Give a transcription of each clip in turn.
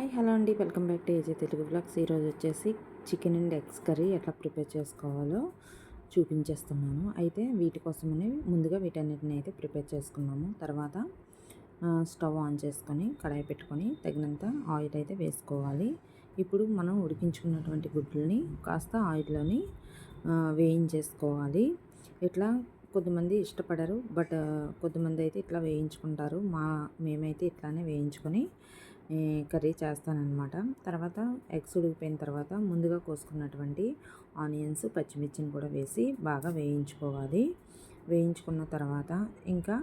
Hi hello అండి, welcome back to ఏజే Telugu vlogs. ఈరోజు వచ్చేసి చికెన్ అండ్ ఎగ్స్ కర్రీ ఎట్లా ప్రిపేర్ చేసుకోవాలో చూపించేస్తున్నాను. అయితే వీటి కోసమని ముందుగా వీటన్నిటిని అయితే ప్రిపేర్ చేసుకున్నాము. తర్వాత స్టవ్ ఆన్ చేసుకొని కడాయి పెట్టుకొని తగినంత ఆయిల్ అయితే వేసుకోవాలి. ఇప్పుడు మనం ఉడికించుకున్నటువంటి గుడ్లని కాస్త ఆయిల్లోని వేయించేసుకోవాలి. ఇట్లా కొద్దిమంది ఇష్టపడరు, బట్ కొద్దిమంది అయితే ఇట్లా వేయించుకుంటారు. మేమైతే ఇట్లానే వేయించుకొని కర్రీ చేస్తానన్నమాట. తర్వాత ఎగ్స్ ఉడికిపోయిన తర్వాత ముందుగా కోసుకున్నటువంటి ఆనియన్స్, పచ్చిమిర్చిని కూడా వేసి బాగా వేయించుకోవాలి. వేయించుకున్న తర్వాత ఇంకా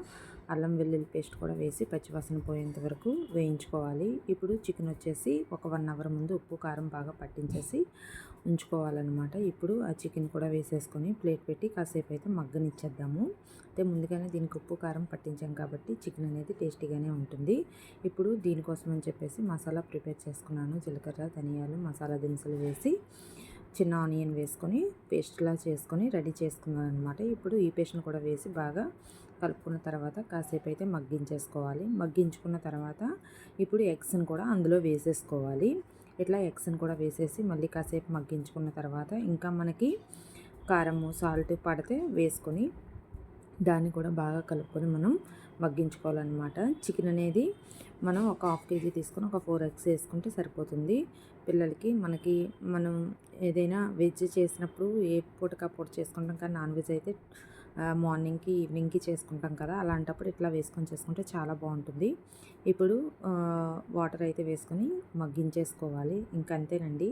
అల్లం వెల్లుల్లి పేస్ట్ కూడా వేసి పచ్చివాసన పోయేంత వరకు వేయించుకోవాలి. ఇప్పుడు చికెన్ వచ్చేసి ఒక 1 అవర్ ముందు ఉప్పు కారం బాగా పట్టించేసి ఉంచుకోవాలన్నమాట. ఇప్పుడు ఆ చికెన్ కూడా వేసేసుకొని ప్లేట్ పెట్టి కాసేపు అయితే మగ్గనిచ్చేద్దాము. అయితే ముందుగానే దీనికి ఉప్పు కారం పట్టించాం కాబట్టి చికెన్ అనేది టేస్టీగానే ఉంటుంది. ఇప్పుడు దీనికోసం అని చెప్పేసి మసాలా ప్రిపేర్ చేసుకున్నాను. జీలకర్ర, ధనియాలు, మసాలా దినుసులు వేసి చిన్న ఆనియన్ వేసుకొని పేస్ట్లా చేసుకొని రెడీ చేసుకున్నాను అనమాట. ఇప్పుడు ఈ పేస్ట్ని కూడా వేసి బాగా కలుపుకున్న తర్వాత కాసేపు అయితే మగ్గించేసుకోవాలి. మగ్గించుకున్న తర్వాత ఇప్పుడు ఎగ్స్ని కూడా అందులో వేసేసుకోవాలి. ఇట్లా ఎగ్స్ని కూడా వేసేసి మళ్ళీ కాసేపు మగ్గించుకున్న తర్వాత ఇంకా మనకి కారము, సాల్ట్ పడితే వేసుకొని దాన్ని కూడా బాగా కలుపుకొని మనం మగ్గించుకోవాలన్నమాట. చికెన్ అనేది మనం ఒక 1/2 kg తీసుకొని ఒక 4 ఎగ్స్ వేసుకుంటే సరిపోతుంది పిల్లలకి. మనం ఏదైనా వెజ్ చేసినప్పుడు ఏ పూటకా పూట చేసుకుంటాం, కానీ నాన్ వెజ్ అయితే మార్నింగ్కి ఈవినింగ్కి చేసుకుంటాం కదా, అలాంటప్పుడు ఇట్లా వేసుకొని చేసుకుంటే చాలా బాగుంటుంది. ఇప్పుడు వాటర్ అయితే వేసుకొని మగ్గించేసుకోవాలి. ఇంకా అంతేనండి.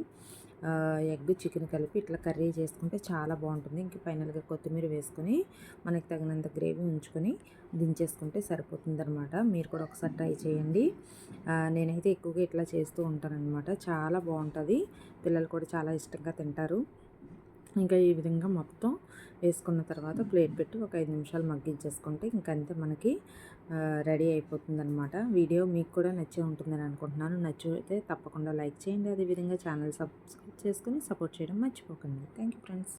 ఎగ్ చికెన్ కలిపి ఇట్లా కర్రీ చేసుకుంటే చాలా బాగుంటుంది. ఇంక ఫైనల్గా కొత్తిమీర వేసుకొని మనకి తగినంత గ్రేవీ ఉంచుకొని దించేసుకుంటే సరిపోతుందన్నమాట. మీరు కూడా ఒకసారి ట్రై చేయండి. నేనైతే ఎక్కువగా ఇట్లా చేస్తూ ఉంటానన్నమాట. చాలా బాగుంటుంది. పిల్లలు కూడా చాలా ఇష్టంగా తింటారు. ఇంకా ఈ విధంగా మొత్తం వేసుకున్న తర్వాత ప్లేట్ పెట్టి ఒక 5 నిమిషాలు మగ్గించేసుకుంటే ఇంకంతే మనకి రెడీ అయిపోతుందన్నమాట. వీడియో మీకు కూడా నచ్చే ఉంటుందని అనుకుంటున్నాను. నచ్చితే తప్పకుండా లైక్ చేయండి. అదేవిధంగా ఛానల్ సబ్స్క్రైబ్ చేసుకొని సపోర్ట్ చేయడం మర్చిపోకండి. Thank you friends.